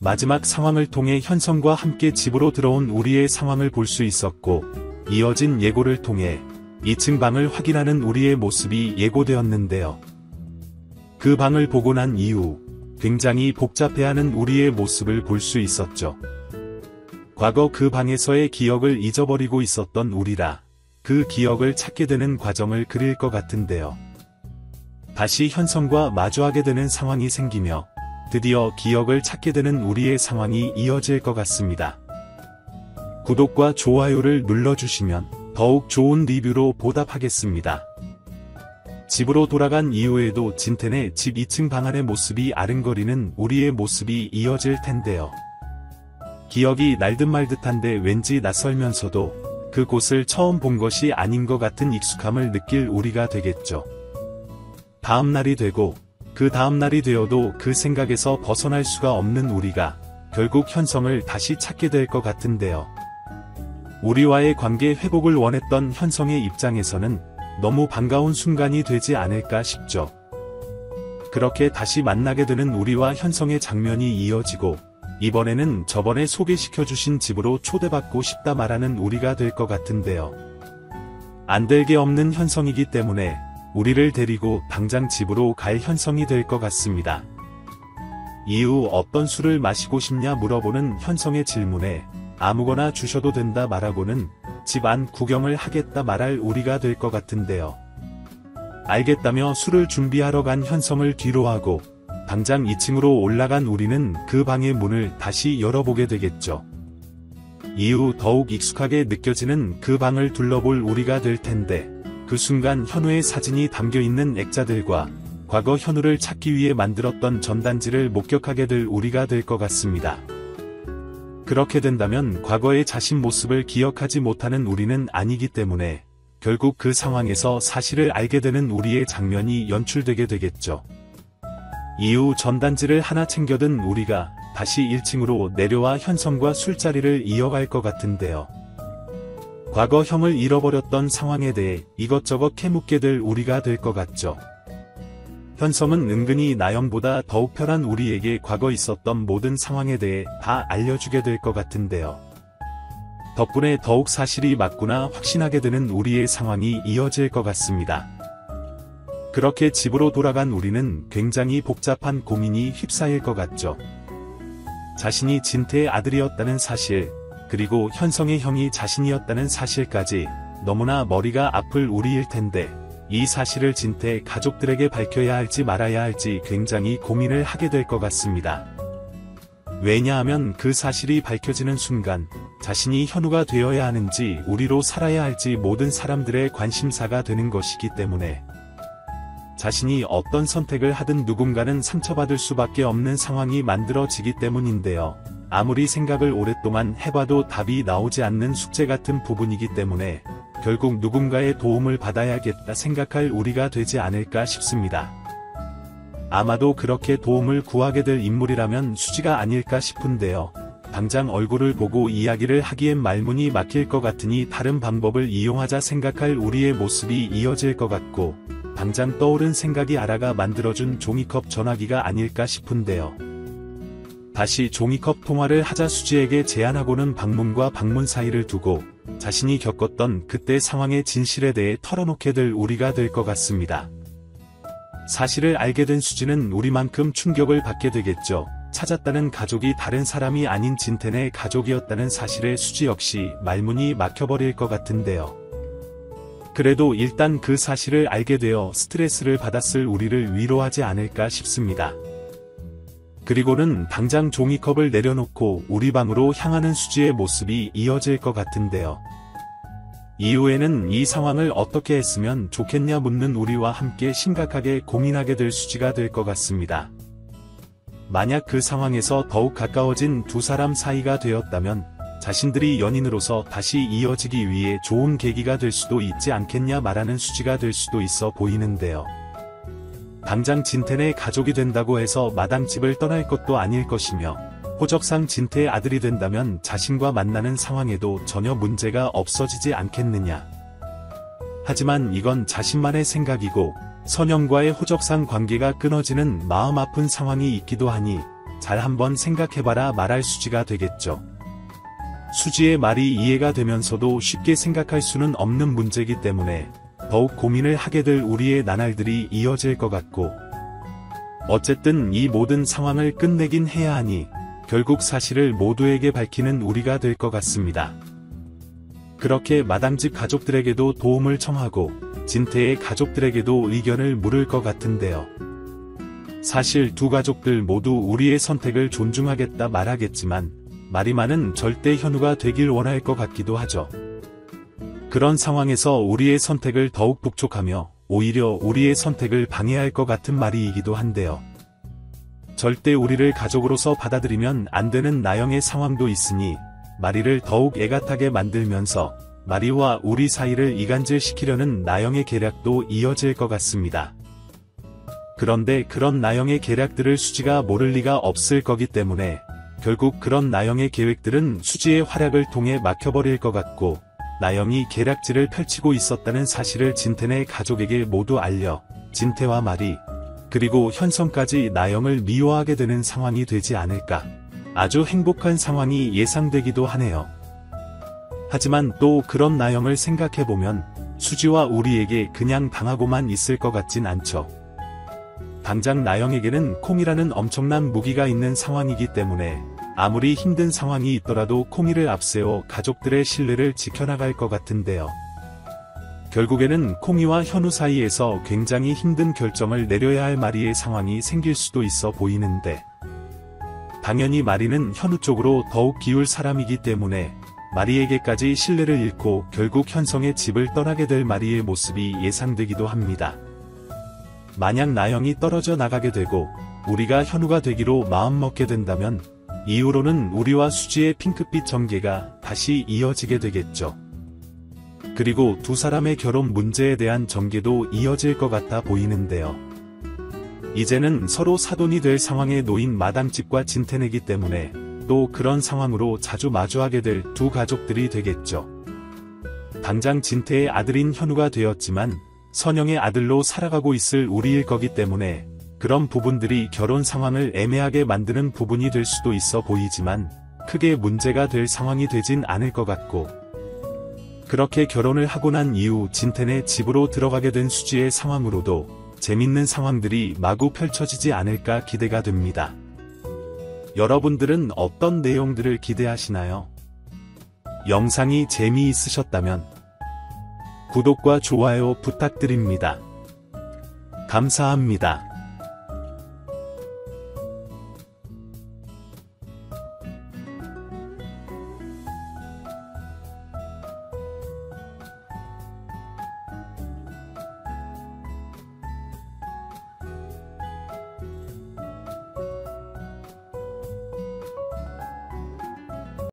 마지막 상황을 통해 현성과 함께 집으로 들어온 우리의 상황을 볼 수 있었고, 이어진 예고를 통해 2층 방을 확인하는 우리의 모습이 예고되었는데요. 그 방을 보고 난 이후 굉장히 복잡해하는 우리의 모습을 볼 수 있었죠. 과거 그 방에서의 기억을 잊어버리고 있었던 우리라 그 기억을 찾게 되는 과정을 그릴 것 같은데요. 다시 현성과 마주하게 되는 상황이 생기며 드디어 기억을 찾게 되는 우리의 상황이 이어질 것 같습니다. 구독과 좋아요를 눌러주시면 더욱 좋은 리뷰로 보답하겠습니다. 집으로 돌아간 이후에도 진텐의 집 2층 방 안의 모습이 아른거리는 우리의 모습이 이어질 텐데요. 기억이 날듯 말듯한데 왠지 낯설면서도 그곳을 처음 본 것이 아닌 것 같은 익숙함을 느낄 우리가 되겠죠. 다음날이 되고 그 다음날이 되어도 그 생각에서 벗어날 수가 없는 우리가 결국 현성을 다시 찾게 될 것 같은데요. 우리와의 관계 회복을 원했던 현성의 입장에서는 너무 반가운 순간이 되지 않을까 싶죠. 그렇게 다시 만나게 되는 우리와 현성의 장면이 이어지고 이번에는 저번에 소개시켜주신 집으로 초대받고 싶다 말하는 우리가 될 것 같은데요. 안 될 게 없는 현성이기 때문에 우리를 데리고 당장 집으로 갈 현성이 될 것 같습니다. 이후 어떤 술을 마시고 싶냐 물어보는 현성의 질문에 아무거나 주셔도 된다 말하고는 집 안 구경을 하겠다 말할 우리가 될 것 같은데요. 알겠다며 술을 준비하러 간 현성을 뒤로 하고 당장 2층으로 올라간 우리는 그 방의 문을 다시 열어보게 되겠죠. 이후 더욱 익숙하게 느껴지는 그 방을 둘러볼 우리가 될 텐데 그 순간 현우의 사진이 담겨있는 액자들과 과거 현우를 찾기 위해 만들었던 전단지를 목격하게 될 우리가 될 것 같습니다. 그렇게 된다면 과거의 자신 모습을 기억하지 못하는 우리는 아니기 때문에 결국 그 상황에서 사실을 알게 되는 우리의 장면이 연출되게 되겠죠. 이후 전단지를 하나 챙겨든 우리가 다시 1층으로 내려와 현성과 술자리를 이어갈 것 같은데요. 과거 형을 잃어버렸던 상황에 대해 이것저것 캐묻게 될 우리가 될 것 같죠. 현성은 은근히 나영보다 더욱 편한 우리에게 과거 있었던 모든 상황에 대해 다 알려주게 될 것 같은데요. 덕분에 더욱 사실이 맞구나 확신하게 되는 우리의 상황이 이어질 것 같습니다. 그렇게 집으로 돌아간 우리는 굉장히 복잡한 고민이 휩싸일 것 같죠. 자신이 진태의 아들이었다는 사실, 그리고 현성의 형이 자신이었다는 사실까지 너무나 머리가 아플 우리일 텐데 이 사실을 진태 가족들에게 밝혀야 할지 말아야 할지 굉장히 고민을 하게 될 것 같습니다. 왜냐하면 그 사실이 밝혀지는 순간 자신이 현우가 되어야 하는지 우리로 살아야 할지 모든 사람들의 관심사가 되는 것이기 때문에 자신이 어떤 선택을 하든 누군가는 상처받을 수밖에 없는 상황이 만들어지기 때문인데요. 아무리 생각을 오랫동안 해봐도 답이 나오지 않는 숙제 같은 부분이기 때문에 결국 누군가의 도움을 받아야겠다 생각할 우리가 되지 않을까 싶습니다. 아마도 그렇게 도움을 구하게 될 인물이라면 수지가 아닐까 싶은데요. 당장 얼굴을 보고 이야기를 하기엔 말문이 막힐 것 같으니 다른 방법을 이용하자 생각할 우리의 모습이 이어질 것 같고 당장 떠오른 생각이 아라가 만들어준 종이컵 전화기가 아닐까 싶은데요. 다시 종이컵 통화를 하자 수지에게 제안하고는 방문과 방문 사이를 두고 자신이 겪었던 그때 상황의 진실에 대해 털어놓게 될 우리가 될 것 같습니다. 사실을 알게 된 수지는 우리만큼 충격을 받게 되겠죠. 찾았다는 가족이 다른 사람이 아닌 진텐의 가족이었다는 사실에 수지 역시 말문이 막혀버릴 것 같은데요. 그래도 일단 그 사실을 알게 되어 스트레스를 받았을 우리를 위로하지 않을까 싶습니다. 그리고는 당장 종이컵을 내려놓고 우리 방으로 향하는 수지의 모습이 이어질 것 같은데요. 이후에는 이 상황을 어떻게 했으면 좋겠냐 묻는 우리와 함께 심각하게 고민하게 될 수지가 될 것 같습니다. 만약 그 상황에서 더욱 가까워진 두 사람 사이가 되었다면 자신들이 연인으로서 다시 이어지기 위해 좋은 계기가 될 수도 있지 않겠냐 말하는 수지가 될 수도 있어 보이는데요. 당장 진텐의 가족이 된다고 해서 마당집을 떠날 것도 아닐 것이며 호적상 진태의 아들이 된다면 자신과 만나는 상황에도 전혀 문제가 없어지지 않겠느냐. 하지만 이건 자신만의 생각이고 선영과의 호적상 관계가 끊어지는 마음 아픈 상황이 있기도 하니 잘 한번 생각해봐라 말할 수지가 되겠죠. 수지의 말이 이해가 되면서도 쉽게 생각할 수는 없는 문제이기 때문에 더욱 고민을 하게 될 우리의 나날들이 이어질 것 같고, 어쨌든 이 모든 상황을 끝내긴 해야 하니 결국 사실을 모두에게 밝히는 우리가 될 것 같습니다. 그렇게 마당집 가족들에게도 도움을 청하고 진태의 가족들에게도 의견을 물을 것 같은데요. 사실 두 가족들 모두 우리의 선택을 존중하겠다 말하겠지만 마리마는 절대 현우가 되길 원할 것 같기도 하죠. 그런 상황에서 우리의 선택을 더욱 북촉하며 오히려 우리의 선택을 방해할 것 같은 말이기도 한데요. 절대 우리를 가족으로서 받아들이면 안 되는 나영의 상황도 있으니 마리를 더욱 애가타게 만들면서 마리와 우리 사이를 이간질시키려는 나영의 계략도 이어질 것 같습니다. 그런데 그런 나영의 계략들을 수지가 모를 리가 없을 거기 때문에 결국 그런 나영의 계획들은 수지의 활약을 통해 막혀버릴 것 같고, 나영이 계략질을 펼치고 있었다는 사실을 진태네 가족에게 모두 알려 진태와 마리, 그리고 현성까지 나영을 미워하게 되는 상황이 되지 않을까. 아주 행복한 상황이 예상되기도 하네요. 하지만 또 그런 나영을 생각해보면 수지와 우리에게 그냥 당하고만 있을 것 같진 않죠. 당장 나영에게는 콩이라는 엄청난 무기가 있는 상황이기 때문에 아무리 힘든 상황이 있더라도 콩이를 앞세워 가족들의 신뢰를 지켜나갈 것 같은데요. 결국에는 콩이와 현우 사이에서 굉장히 힘든 결정을 내려야 할 마리의 상황이 생길 수도 있어 보이는데, 당연히 마리는 현우 쪽으로 더욱 기울 사람이기 때문에 마리에게까지 신뢰를 잃고 결국 현성의 집을 떠나게 될 마리의 모습이 예상되기도 합니다. 만약 나영이 떨어져 나가게 되고 우리가 현우가 되기로 마음먹게 된다면 이후로는 우리와 수지의 핑크빛 전개가 다시 이어지게 되겠죠. 그리고 두 사람의 결혼 문제에 대한 전개도 이어질 것 같아 보이는데요. 이제는 서로 사돈이 될 상황에 놓인 마당집과 진태네기 때문에 또 그런 상황으로 자주 마주하게 될 두 가족들이 되겠죠. 당장 진태의 아들인 현우가 되었지만 선영의 아들로 살아가고 있을 우리일 거기 때문에 그런 부분들이 결혼 상황을 애매하게 만드는 부분이 될 수도 있어 보이지만 크게 문제가 될 상황이 되진 않을 것 같고, 그렇게 결혼을 하고 난 이후 진태네 집으로 들어가게 된 수지의 상황으로도 재밌는 상황들이 마구 펼쳐지지 않을까 기대가 됩니다. 여러분들은 어떤 내용들을 기대하시나요? 영상이 재미있으셨다면 구독과 좋아요 부탁드립니다. 감사합니다.